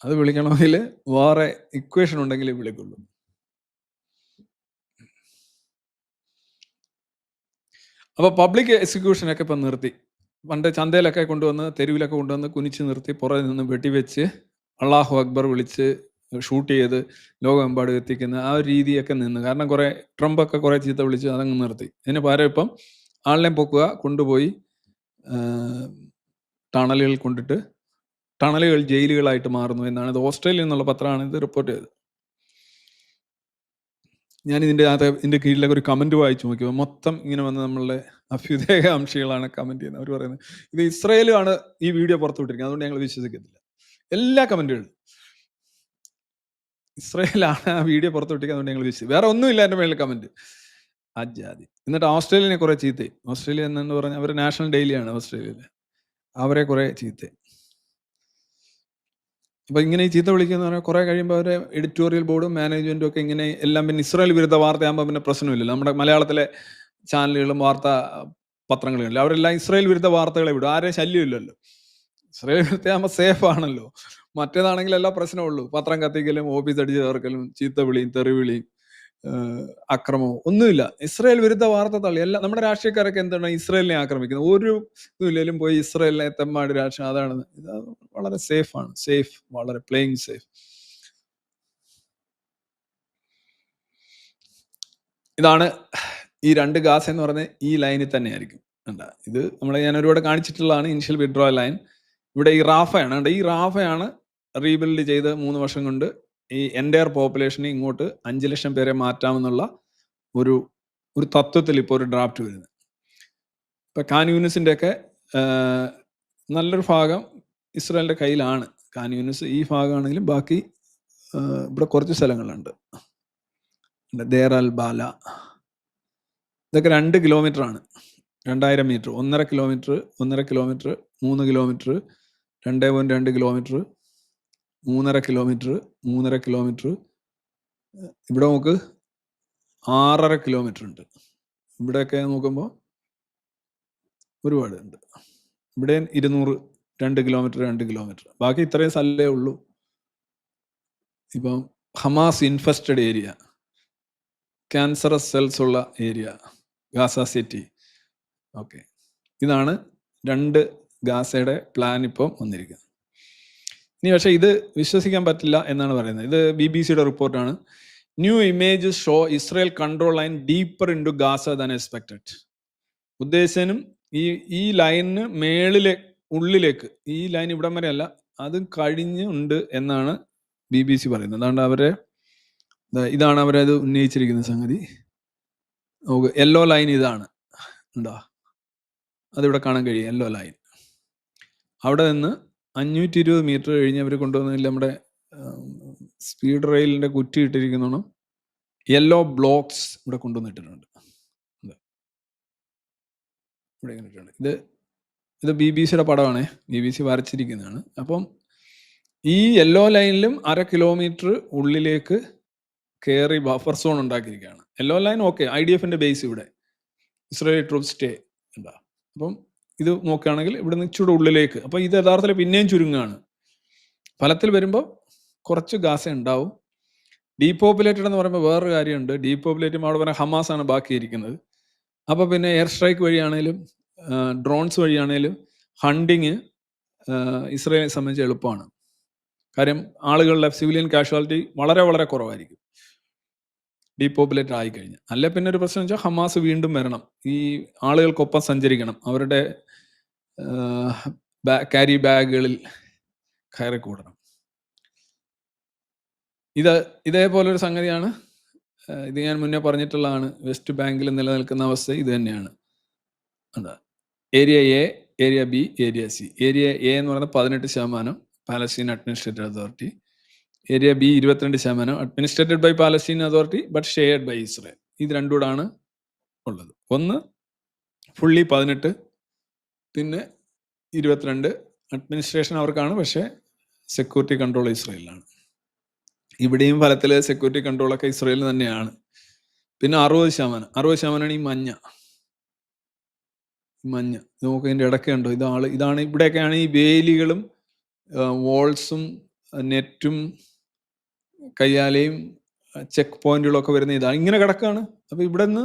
അത് വിളിക്കണമെങ്കിൽ വേറെ ഇക്വേഷൻ ഉണ്ടെങ്കിലേ വിളിക്കുള്ളൂ. അപ്പോൾ പബ്ലിക് എക്സിക്യൂഷനൊക്കെ ഇപ്പം നിർത്തി. പണ്ട് ചന്തയിലൊക്കെ കൊണ്ടുവന്ന്, തെരുവിലൊക്കെ കൊണ്ടുവന്ന് കുനിച്ച് നിർത്തി പുറകിൽ നിന്ന് വെടിവെച്ച് അള്ളാഹു അക്ബർ വിളിച്ച് ഷൂട്ട് ചെയ്ത് ലോകമെമ്പാടും എത്തിക്കുന്ന ആ ഒരു രീതിയൊക്കെ നിന്ന്. കാരണം ട്രംപൊക്കെ കുറേ ചീത്ത വിളിച്ച് അതങ്ങ് നിർത്തി. അതിന് പകരം ഇപ്പം ആളിനെ പൊക്കുക, കൊണ്ടുപോയി ടണലുകളിൽ കൊണ്ടിട്ട് ടണലുകൾ ജയിലുകളായിട്ട് മാറുന്നു എന്നാണ്. ഇത് ഓസ്ട്രേലിയ എന്നുള്ള പത്രമാണ് ഇത് റിപ്പോർട്ട് ചെയ്തത്. ഞാൻ ഇതിൻ്റെ കീഴിലൊക്കെ ഒരു കമൻറ്റ് വായിച്ചു നോക്കിയപ്പോൾ മൊത്തം ഇങ്ങനെ വന്ന് നമ്മളുടെ അഭ്യുദയകാംക്ഷികളാണ് കമൻറ്റ് ചെയ്യുന്നത്. അവർ പറയുന്നത് ഇത് ഇസ്രയേലാണ് ഈ വീഡിയോ പുറത്തുവിട്ടിരിക്കുന്നത്, അതുകൊണ്ട് ഞങ്ങൾ വിശ്വസിക്കത്തില്ല. എല്ലാ കമൻറ്റുകളും ഇസ്രയേലാണ് ആ വീഡിയോ പുറത്തുവിട്ടിരിക്കുന്നത്, അതുകൊണ്ട് ഞങ്ങൾ വിശ്വസിക്കും. വേറെ ഒന്നുമില്ല എൻ്റെ മേളിൽ കമൻറ്റ്. അജാതി. എന്നിട്ട് ഓസ്ട്രേലിയനെ കുറേ ചീത്തയും. ഓസ്ട്രേലിയ എന്നു പറഞ്ഞാൽ അവർ നാഷണൽ ഡെയിലിയാണ് ഓസ്ട്രേലിയയിൽ. അവരെ കുറേ ചീത്തയും. അപ്പോൾ ഇങ്ങനെ ഈ ചീത്ത വിളിക്കുന്ന പറഞ്ഞാൽ കുറേ കഴിയുമ്പോൾ അവരെ എഡിറ്റോറിയൽ ബോർഡും മാനേജ്മെൻറ്റും ഒക്കെ ഇങ്ങനെ എല്ലാം പിന്നെ ഇസ്രായേൽ വിരുദ്ധ വാർത്തയാകുമ്പോൾ പിന്നെ പ്രശ്നമില്ലല്ലോ. നമ്മുടെ മലയാളത്തിലെ ചാനലുകളും പത്രങ്ങളും ഇല്ല, അവരെല്ലാം ഇസ്രായേൽ വിരുദ്ധ വാർത്തകളെ വിടും. ആരെയും ശല്യമില്ലല്ലോ. ഇസ്രായേൽ വിരുദ്ധയാകുമ്പോൾ സേഫ് ആണല്ലോ. മറ്റേതാണെങ്കിൽ എല്ലാ പ്രശ്നമുള്ളൂ. പത്രം കത്തിക്കലും ഓഫീസ് അടിച്ച് ചേർക്കലും ചീത്തവിളിയും തെറിവിളിയും അക്രമവും ഒന്നുമില്ല. ഇസ്രായേൽ വിരുദ്ധ വാർത്ത തള്ളി. എല്ലാം നമ്മുടെ രാഷ്ട്രീയക്കാരൊക്കെ എന്താണ് ഇസ്രായേലിനെ ആക്രമിക്കുന്നത്. ഒരു ഇതുമില്ലെങ്കിലും പോയി ഇസ്രായേലിനെ തെമ്മാടി രാഷ്ട്രീയം അതാണ്. ഇത് വളരെ സേഫാണ്. വളരെ പ്ലേയിങ് സേഫ്. ഇതാണ് ഈ 2 ഗാസ എന്ന് പറയുന്നത്. ഈ ലൈനിൽ തന്നെ ആയിരിക്കും. ഇത് ഞാൻ ഒരുപാട് കാണിച്ചിട്ടുള്ളതാണ്. ഇനിഷ്യൽ വിഡ്രോ ലൈൻ ഇവിടെ ഈ റാഫയാണ്. ഈ റാഫയാണ് റീബിൽഡ് ചെയ്ത് 3 വർഷം കൊണ്ട് ഈ എൻറ്റയർ പോപ്പുലേഷനെ ഇങ്ങോട്ട് 5 ലക്ഷം പേരെ മാറ്റാമെന്നുള്ള ഒരു തത്വത്തിൽ ഇപ്പോൾ ഒരു ഡ്രാഫ്റ്റ് വരുന്നത്. ഇപ്പം ഖാൻ യൂനിസിൻ്റെ ഒക്കെ നല്ലൊരു ഭാഗം ഇസ്രായേലിൻ്റെ കയ്യിലാണ്. ഖാൻ യൂനിസ് ഈ ഭാഗമാണെങ്കിലും ബാക്കി ഇവിടെ കുറച്ച് സ്ഥലങ്ങളുണ്ട്. ദേർ അൽ ബാല, ഇതൊക്കെ 2 കിലോമീറ്ററാണ്. 2000 metre, 1.5 kilometre, 3 kilometre, 2.2 kilometre, 3.5 kilometre. ഇവിടെ നമുക്ക് 6.5 കിലോമീറ്റർ ഉണ്ട്. ഇവിടെയൊക്കെ നോക്കുമ്പോൾ ഒരുപാട് ഉണ്ട്. ഇവിടെ 200, 2 കിലോമീറ്റർ. ബാക്കി ഇത്രയും സ്ഥലമേ ഉള്ളൂ. ഇപ്പം Hamas infested area, cancerous cells ഉള്ള ഏരിയ, ഗാസ സിറ്റി. ഓക്കെ, ഇതാണ് 2 ഗാസയുടെ പ്ലാൻ ഇപ്പം വന്നിരിക്കുന്നത്. ഇനി പക്ഷേ ഇത് വിശ്വസിക്കാൻ പറ്റില്ല എന്നാണ് പറയുന്നത്. ഇത് BBC-യുടെ റിപ്പോർട്ടാണ്. New images show Israel control line deeper into Gaza than expected. ഉദ്ദേശനും ഈ ലൈനിന് ഉള്ളിലേക്ക്, ഈ ലൈൻ ഇവിടം വരെ അല്ല, അത് കഴിഞ്ഞുണ്ട് എന്നാണ് BBC പറയുന്നത്. അതുകൊണ്ട് ഇതാണ് അവരത് ഉന്നയിച്ചിരിക്കുന്ന സംഗതി. യെല്ലോ ലൈൻ ഇതാണ്, ഉണ്ടോ? അതിവിടെ കാണാൻ കഴിയും. യെല്ലോ ലൈൻ അവിടെ നിന്ന് 520 മീറ്റർ കഴിഞ്ഞ് അവർ കൊണ്ടുവന്നില്ല. നമ്മുടെ സ്പീഡ് റെയിലിൻ്റെ കുറ്റി ഇട്ടിരിക്കുന്നതാണ്. യെല്ലോ ബ്ലോക്സ് ഇവിടെ കൊണ്ടുവന്നിട്ടിട്ടുണ്ട്. ഇവിടെ ഇങ്ങനെ ഇട്ടിട്ടുണ്ട്. ഇത് BBC-യുടെ പടമാണ്. BBC വരച്ചിരിക്കുന്നതാണ്. അപ്പം ഈ യെല്ലോ ലൈനിലും 1/2 കിലോമീറ്റർ ഉള്ളിലേക്ക് കയറി ബഫർ സോൺ ഉണ്ടാക്കിയിരിക്കുകയാണ്. യെല്ലോ ലൈൻ ഓക്കെ, IDF-ന്റെ ബേസ് ഇവിടെ, ഇസ്രായേലി ട്രൂപ്പ് സ്റ്റേ എന്താ. അപ്പം ഇത് നോക്കുകയാണെങ്കിൽ ഇവിടെ നിന്ന് ഇച്ചിരി ഉള്ളിലേക്ക്. അപ്പോൾ ഇത് യഥാർത്ഥത്തിൽ പിന്നെയും ചുരുങ്ങാണ്. ഫലത്തിൽ വരുമ്പോൾ കുറച്ച് ഗാസ ഉണ്ടാവും. ഡീപോപ്പുലേറ്റഡ് എന്ന് പറയുമ്പോൾ വേറൊരു കാര്യമുണ്ട്. ഡീപോപ്പുലേറ്റും അവിടെ പറഞ്ഞാൽ ഹമാസാണ് ബാക്കിയിരിക്കുന്നത്. അപ്പോൾ പിന്നെ എയർ സ്ട്രൈക്ക് വഴിയാണേലും ഡ്രോൺസ് വഴിയാണേലും ഹണ്ടിങ് ഇസ്രായേലിനെ സംബന്ധിച്ച് എളുപ്പമാണ്. കാര്യം ആളുകളുടെ സിവിലിയൻ കാഷ്വാലിറ്റി വളരെ വളരെ കുറവായിരിക്കും ഡീപോപ്പുലേറ്റഡ് ആയിക്കഴിഞ്ഞാൽ. അല്ലെ പിന്നെ ഒരു പ്രശ്നം വെച്ചാൽ ഹമാസ് വീണ്ടും വരണം, ഈ ആളുകൾക്കൊപ്പം സഞ്ചരിക്കണം, അവരുടെ ക്യാരി ബാഗുകളിൽ കയറി കൂടണം. ഇതേപോലൊരു സംഗതിയാണ്. ഇത് ഞാൻ മുന്നേ പറഞ്ഞിട്ടുള്ളതാണ്. വെസ്റ്റ് ബാങ്കിൽ നിലനിൽക്കുന്ന അവസ്ഥ ഇത് തന്നെയാണ്. എന്താ area A, area B, area C. Area A എന്ന് പറയുന്നത് 18% Palestine administrative authority. Area B 22% administered by Palestine authority but shared by Israel. ഇത് രണ്ടുകൂടാണ് ഉള്ളത്. ഒന്ന് ഫുള്ളി 18, പിന്നെ 22 അഡ്മിനിസ്ട്രേഷൻ അവർക്കാണ്, പക്ഷേ സെക്യൂരിറ്റി കൺട്രോൾ ഇസ്രയേലിലാണ്. ഇവിടെയും ഫലത്തിൽ സെക്യൂരിറ്റി കൺട്രോളൊക്കെ ഇസ്രയേലിൽ തന്നെയാണ്. പിന്നെ 60% ഈ മഞ്ഞ നമുക്ക് ഇതിൻ്റെ ഇടയ്ക്കുണ്ടോ, ഇതാണ് ഇവിടെയൊക്കെയാണ് ഈ വേലികളും വോൾസും നെറ്റും കയ്യാലയും ചെക്ക് പോയിന്റുകളൊക്കെ വരുന്ന ഇതാണ്, ഇങ്ങനെ കിടക്കുകയാണ്. അപ്പോൾ ഇവിടെ നിന്ന്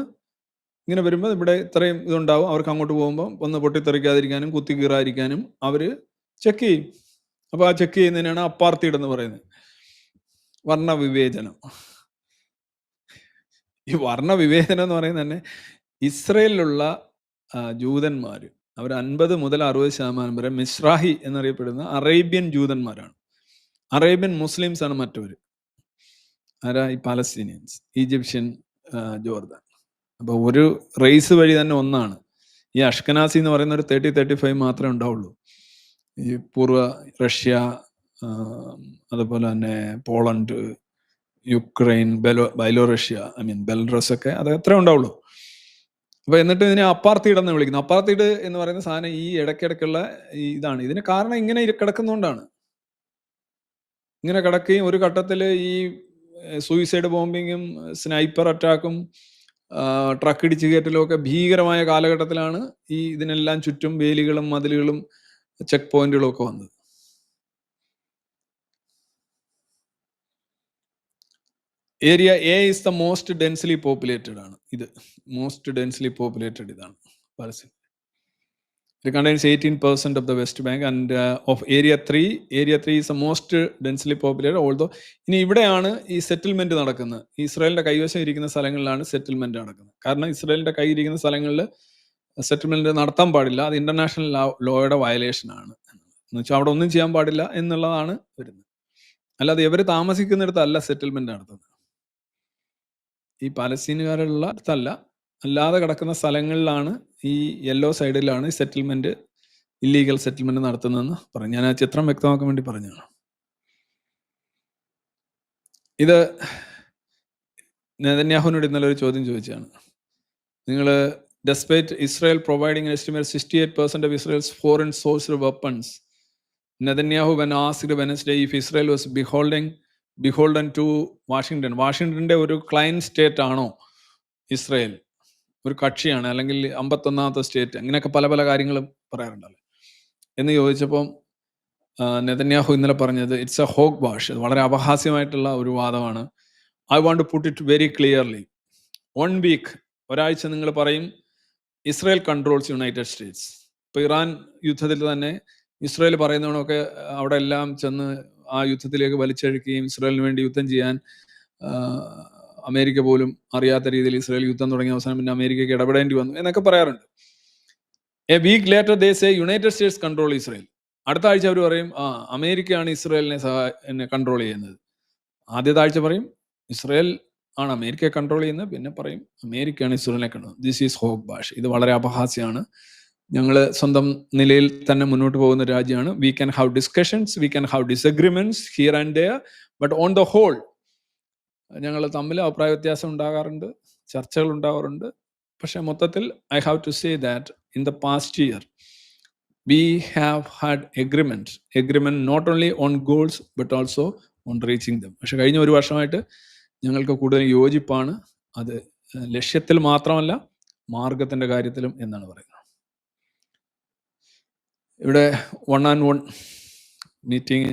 ഇങ്ങനെ വരുമ്പോൾ ഇവിടെ ഇത്രയും ഇതുണ്ടാവും. അവർക്ക് അങ്ങോട്ട് പോകുമ്പോൾ ഒന്ന് പൊട്ടിത്തെറിക്കാതിരിക്കാനും കുത്തി കീറാതിരിക്കാനും അവർ ചെക്ക് ചെയ്യും. അപ്പോൾ ആ ചെക്ക് ചെയ്യുന്നതിനാണ് അപ്പാർത്തീഡ് എന്ന് പറയുന്നത്, വർണ്ണവിവേചനം. ഈ വർണ്ണവിവേചനം എന്ന് പറയുന്നത് തന്നെ ഇസ്രയേലിലുള്ള ജൂതന്മാർ, അവർ 50 മുതൽ 60% വരെ മിസ്രാഹി എന്നറിയപ്പെടുന്ന അറേബ്യൻ ജൂതന്മാരാണ്. അറേബ്യൻ മുസ്ലിംസ് ആണ് മറ്റവർ. ആരാ? ഈ പാലസ്തീനിയൻസ്, ഈജിപ്ഷ്യൻ, ജോർദാൻ. അപ്പോൾ ഒരു റേസ് വഴി തന്നെ ഒന്നാണ്. ഈ അഷ്കനാസി എന്ന് പറയുന്ന ഒരു 30-35 മാത്രമേ ഉണ്ടാവുള്ളൂ. ഈ പൂർവ്വ റഷ്യ, അതുപോലെ തന്നെ പോളണ്ട്, യുക്രൈൻ, ബെലോറഷ്യ, ബെലറസ് ഒക്കെ അത് എത്ര ഉണ്ടാവുള്ളൂ. അപ്പോൾ എന്നിട്ട് ഇതിനെ അപ്പാർത്തീഡ് എന്ന് വിളിക്കുന്നു. അപ്പാർത്തീഡ് എന്ന് പറയുന്ന സാധനം ഈ ഇടയ്ക്കിടയ്ക്കുള്ള ഇതാണ്. ഇതിന് കാരണം ഇങ്ങനെ കിടക്കുന്നതുകൊണ്ടാണ്. ഇങ്ങനെ കിടക്കുകയും ഒരു ഘട്ടത്തിൽ ഈ സൂയിസൈഡ് ബോംബിങ്ങും സ്നൈപ്പർ അറ്റാക്കും ട്രക്ക് ഇടിച്ച് കയറ്റലും ഒക്കെ ഭീകരമായ കാലഘട്ടത്തിലാണ് ഈ ഇതിനെല്ലാം ചുറ്റും വേലികളും മതിലുകളും ചെക്ക് പോയിന്റുകളും ഒക്കെ വന്നത്. Area A is the most densely populated ആണ്. ഇത് മോസ്റ്റ് ഡെൻസ്ലി പോപ്പുലേറ്റഡ് ഇതാണ് Palestine. It contains 18% of the West Bank and of Area 3. Area 3 is the most densely populated. Although ഇനി ഇവിടെയാണ് ഈ സെറ്റിൽമെന്റ് നടക്കുന്നത്. ഇസ്രായേലിന്റെ കൈവശം ഇരിക്കുന്ന സ്ഥലങ്ങളിലാണ് സെറ്റിൽമെന്റ് നടക്കുന്നത്. കാരണം ഇസ്രായേലിന്റെ കയ്യിരിക്കുന്ന സ്ഥലങ്ങളിൽ സെറ്റിൽമെന്റ് നടത്താൻ പാടില്ല. അത് ഇന്റർനാഷണൽ ലോയുടെ വയലേഷൻ ആണ്. എന്ന് വെച്ചാൽ അവിടെ ഒന്നും ചെയ്യാൻ പാടില്ല എന്നുള്ളതാണ് വരുന്നത്. അല്ലാതെ ഇവർ താമസിക്കുന്നിടത്തല്ല സെറ്റിൽമെന്റ് നടത്തുന്നത്. ഈ പാലസ്തീനുകാരുള്ള അടുത്തല്ല, അല്ലാതെ കിടക്കുന്ന സ്ഥലങ്ങളിലാണ്, ഈ യെല്ലോ സൈഡിലാണ് സെറ്റിൽമെന്റ്, ഇല്ലീഗൽ സെറ്റിൽമെന്റ് നടത്തുന്നതെന്ന് പറഞ്ഞു. ഞാൻ ആ ചിത്രം വ്യക്തമാക്കാൻ വേണ്ടി പറഞ്ഞതാണ്. ഇത് നെതന്യാഹുവിനോട് ഇന്നലെ ഒരു ചോദ്യം ചോദിച്ചാണ്. നിങ്ങൾ despite Israel providing an estimated 68% of Israel's foreign sourced weapons, Netanyahu when asked Wednesday if Israel was beholden to Washington. വാഷിങ്ടന്റെ ഒരു ക്ലയന്റ് സ്റ്റേറ്റ് ആണോ ഇസ്രായേൽ? ഒരു കക്ഷിയാണ്, അല്ലെങ്കിൽ 51ാമത്തെ സ്റ്റേറ്റ്, അങ്ങനെയൊക്കെ പല പല കാര്യങ്ങളും പറയാറുണ്ടല്ലോ എന്ന് ചോദിച്ചപ്പം നെതന്യാഹു ഇന്നലെ പറഞ്ഞത് ഇറ്റ്സ് എ ഹോഗ് വാഷ്. വളരെ അപഹാസ്യമായിട്ടുള്ള ഒരു വാദമാണ്. I want to put it very clearly. 1 week, ഒരാഴ്ച നിങ്ങൾ പറയും ഇസ്രായേൽ കൺട്രോൾസ് യുണൈറ്റഡ് സ്റ്റേറ്റ്സ്. ഇപ്പോൾ ഇറാൻ യുദ്ധത്തിൽ തന്നെ ഇസ്രായേൽ പറയുന്നവണൊക്കെ അവിടെ എല്ലാം ചെന്ന് ആ യുദ്ധത്തിലേക്ക് വലിച്ചഴിക്കുകയും ഇസ്രായേലിന് വേണ്ടി യുദ്ധം ചെയ്യാൻ അമേരിക്ക പോലും അറിയാത്ത രീതിയിൽ ഇസ്രായേൽ യുദ്ധം തുടങ്ങിയ അവസാനം പിന്നെ അമേരിക്കയ്ക്ക് ഇടപെടേണ്ടി വന്നു എന്നൊക്കെ പറയാറുണ്ട്. A week later they say United States control Israel. അടുത്ത ആഴ്ച അവർ പറയും അമേരിക്കയാണ് ഇസ്രായേലിനെ കൺട്രോൾ ചെയ്യുന്നത്. ആദ്യത്തെ ആഴ്ച പറയും ഇസ്രായേൽ ആണ് അമേരിക്കയെ കൺട്രോൾ ചെയ്യുന്നത്, പിന്നെ പറയും അമേരിക്കയാണ് ഇസ്രായേലിനെ കൺട്രോൾ. ദിസ് ഈസ് ഹോഗ് ഭാഷ. ഇത് വളരെ അപഹാസ്യമാണ്. ഞങ്ങൾ സ്വന്തം നിലയിൽ തന്നെ മുന്നോട്ട് പോകുന്ന രാജ്യമാണ്. We can have discussions, we can have disagreements here and there, but on the whole ഞങ്ങൾ തമ്മിൽ അഭിപ്രായ വ്യത്യാസം ഉണ്ടാകാറുണ്ട്, ചർച്ചകൾ ഉണ്ടാകാറുണ്ട്. പക്ഷെ മൊത്തത്തിൽ I have to say that in the past year we have had agreement not only on goals but also on reaching them. പക്ഷെ കഴിഞ്ഞ ഒരു വർഷമായിട്ട് ഞങ്ങൾക്ക് കൂടുതൽ യോജിപ്പാണ്. അത് ലക്ഷ്യത്തിൽ മാത്രമല്ല, മാർഗത്തിന്റെ കാര്യത്തിലും എന്നാണ് പറയുന്നത്. ഇവിടെ 1-on-1 മീറ്റിംഗ്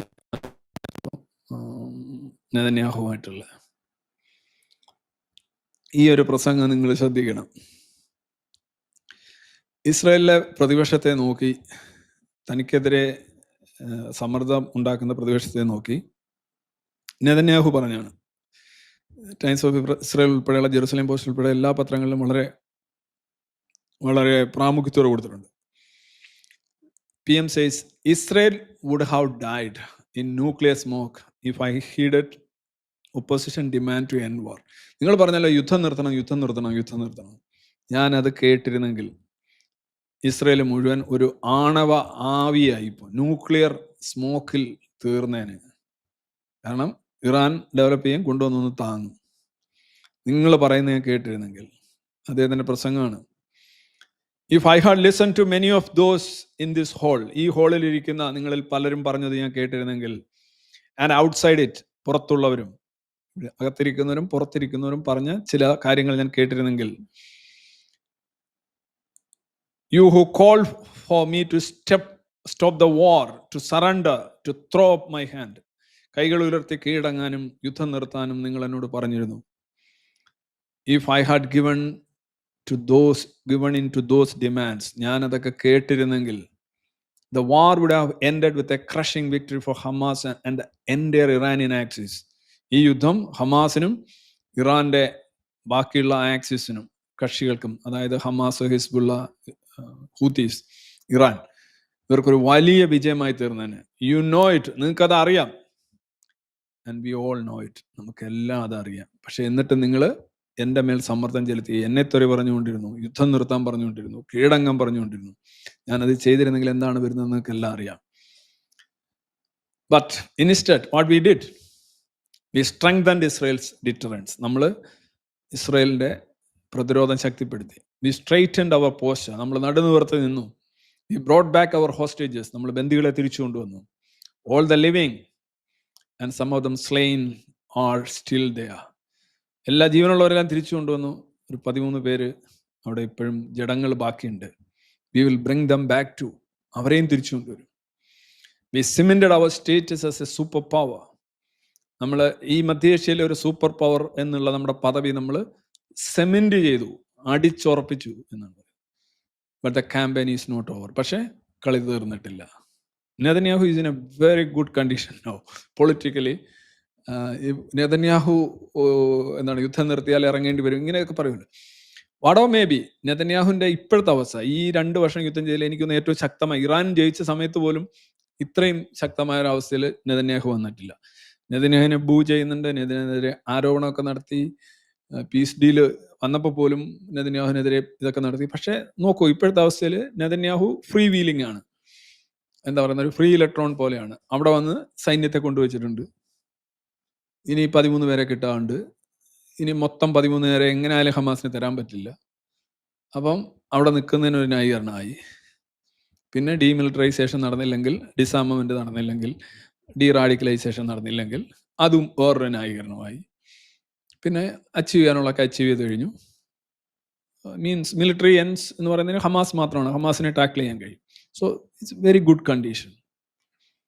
നെതന്യാഹുവായിട്ടുള്ള ഈ ഒരു പ്രസംഗം നിങ്ങൾ ശ്രദ്ധിക്കണം. ഇസ്രായേലിലെ പ്രതിപക്ഷത്തെ നോക്കി, തനിക്കെതിരെ സമ്മർദ്ദം ഉണ്ടാക്കുന്ന പ്രതിപക്ഷത്തെ നോക്കി നെതന്യാഹു പറഞ്ഞാണ്. ടൈംസ് ഓഫ് ഇസ്രായേൽ ഉൾപ്പെടെയുള്ള ജെറുസലേം പോസ്റ്റ് ഉൾപ്പെടെ എല്ലാ പത്രങ്ങളിലും വളരെ വളരെ പ്രാമുഖ്യത്തോടെ കൊടുത്തിട്ടുണ്ട്. PM says Israel would have died in nuclear smoke if I heeded opposition demand to end war. നിങ്ങൾ പറഞ്ഞല്ലോ യുദ്ധം നിർത്തണം. ഞാനത് കേട്ടിരുന്നെങ്കിൽ ഇസ്രായേൽ മുഴുവൻ ഒരു ആണവ ആവിയായിപ്പോ, ന്യൂക്ലിയർ സ്മോക്കിൽ തീർന്നേനെ. കാരണം ഇറാൻ ഡെവലപ്പ് ചെയ്യാൻ കൊണ്ടുവന്നൊന്ന് താങ്ങും. നിങ്ങൾ പറയുന്നത് കേട്ടിരുന്നെങ്കിൽ. അദ്ദേഹത്തിന്റെ പ്രസംഗമാണ്. If I had listen to many of those in this hall, ഈ ഹോളിൽ ഇരിക്കുന്ന നിങ്ങളിൽ പലരും പറഞ്ഞത് ഞാൻ കേട്ടിരുന്നെങ്കിൽ, ആൻഡ് ഔട്ട്സൈഡ് ഇറ്റ്, പുറത്തുള്ളവരും അകത്തിരിക്കുന്നവരും പുറത്തിരിക്കുന്നവരും പറഞ്ഞ ചില കാര്യങ്ങൾ ഞാൻ കേട്ടിരുന്നെങ്കിൽ, you who called for me to stop the war, to surrender, to throw up my hand, കൈകൾ ഉയർത്തി കീഴടങ്ങാനും യുദ്ധം നിർത്താനും നിങ്ങൾ എന്നോട് പറഞ്ഞിരുന്നു. If I had given in to those demands, ഞാൻ അതൊക്കെ കേട്ടിരുന്നെങ്കിൽ, the war would have ended with a crushing victory for Hamas and the entire Iranian axis. ഈ യുദ്ധം ഹമാസിനും ഇറാന്റെ ബാക്കിയുള്ള ആക്സിസിനും കക്ഷികൾക്കും, അതായത് ഹമാസ്, ഹിസ്ബുള്ള, ഹൂത്തീസ്, ഇറാൻ, ഇവർക്കൊരു വലിയ വിജയമായി തീർന്നേനെ. യു നോ ഇറ്റ്, നിങ്ങൾക്കത് അറിയാം. And we all no it, നമുക്കെല്ലാം അതറിയാം. പക്ഷെ എന്നിട്ട് നിങ്ങൾ എൻ്റെ മേൽ സമ്മർദ്ദം ചെലുത്തി, എന്നെ തെറി പറഞ്ഞുകൊണ്ടിരുന്നു, യുദ്ധം നിർത്താൻ പറഞ്ഞുകൊണ്ടിരുന്നു, കീഴടങ്ങാൻ പറഞ്ഞുകൊണ്ടിരുന്നു. ഞാനത് ചെയ്തിരുന്നെങ്കിൽ എന്താണ് വരുന്നത് നിങ്ങൾക്ക് എല്ലാം അറിയാം. But instead what we did, we strengthened Israel's deterrence. നമ്മൾ ഇസ്രായേലിൻ്റെ പ്രതിരോധം ശക്തിപ്പെടുത്തി. വി സ്ട്രെയിറ്റൻഡ് അവർ പോസ്ചർ, നമ്മൾ നടുനിവർത്തി നിന്നു. We brought back our hostages, നമ്മൾ ബന്ദികളെ തിരിച്ചു കൊണ്ടുവന്നു. All the living and some of them slain are still there, എല്ലാ ജീവനുള്ളവരെല്ലാം തിരിച്ചു കൊണ്ടുവന്നു. ഒരു 13 പേര് അവിടെ ഇപ്പോഴും ജഡങ്ങൾ ബാക്കിയുണ്ട്. We will bring them back too, അവരെയും തിരിച്ചു കൊണ്ടുവരും. We cemented our status as a super power, നമ്മൾ ഈ മധ്യേഷ്യയിലെ ഒരു സൂപ്പർ പവർ എന്നുള്ള നമ്മുടെ പദവി നമ്മൾ സെമെന്റ് ചെയ്തു, അടിച്ചുറപ്പിച്ചു എന്നാണ്. But the campaign is not over, പക്ഷേ കളി തീർന്നിട്ടില്ല. Netanyahu is in a very good condition now politically. Netanyahu എന്താണ്, യുദ്ധം നിർത്തിയാൽ ഇറങ്ങേണ്ടി വരും, ഇങ്ങനെയൊക്കെ പറയുന്നുണ്ട്. വാടോ മേ ബി നെതന്യാഹുവിന്റെ ഇപ്പോഴത്തെ അവസ്ഥ, ഈ 2 വർഷം യുദ്ധം ചെയ്തതിൽ എനിക്കൊന്ന് ഏറ്റവും ശക്തമായി, ഇറാൻ ജയിച്ച സമയത്ത് പോലും ഇത്രയും ശക്തമായ ഒരു അവസ്ഥയിൽ നെതന്യാഹു വന്നിട്ടില്ല. നെതന്യാഹുവിനെ ബൂ ചെയ്യുന്നുണ്ട്, നെതന്യാഹുവിനെതിരെ ആരോപണമൊക്കെ നടത്തി, പീസ് ഡീല് വന്നപ്പോൾ പോലും നെതന്യാഹുവിനെതിരെ ഇതൊക്കെ നടത്തി. പക്ഷെ നോക്കൂ, ഇപ്പോഴത്തെ അവസ്ഥയിൽ നെതന്യാഹു ഫ്രീ വീലിംഗ് ആണ്, എന്താ പറയുന്ന ഒരു ഫ്രീ ഇലക്ട്രോൺ പോലെയാണ്. അവിടെ വന്ന് സൈന്യത്തെ കൊണ്ടുവച്ചിട്ടുണ്ട്. ഇനി 13 പേരെ കിട്ടാറുണ്ട്. ഇനി മൊത്തം 13 പേരെ എങ്ങനെയായാലും ഹമാസിന് തരാൻ പറ്റില്ല. അപ്പം അവിടെ നിൽക്കുന്നതിനൊരു ന്യായീകരണമായി. പിന്നെ ഡീമിലിറ്ററൈസേഷൻ നടന്നില്ലെങ്കിൽ, ഡിസാർമമെന്റ് നടന്നില്ലെങ്കിൽ, ഡീറാഡിക്കലൈസേഷൻ നടന്നില്ലെങ്കിൽ അതും വേറൊരു ന്യായീകരണമായി. പിന്നെ അച്ചീവ് ചെയ്യാനുള്ളതൊക്കെ അച്ചീവ് ചെയ്ത് കഴിഞ്ഞു. മീൻസ് മിലിറ്ററി എൻഡ്സ് എന്ന് പറയുന്നതിന് ഹമാസ് മാത്രമാണ്, ഹമാസിനെ ടാക്കിൾ ചെയ്യാൻ കഴിയും. So it's very good condition.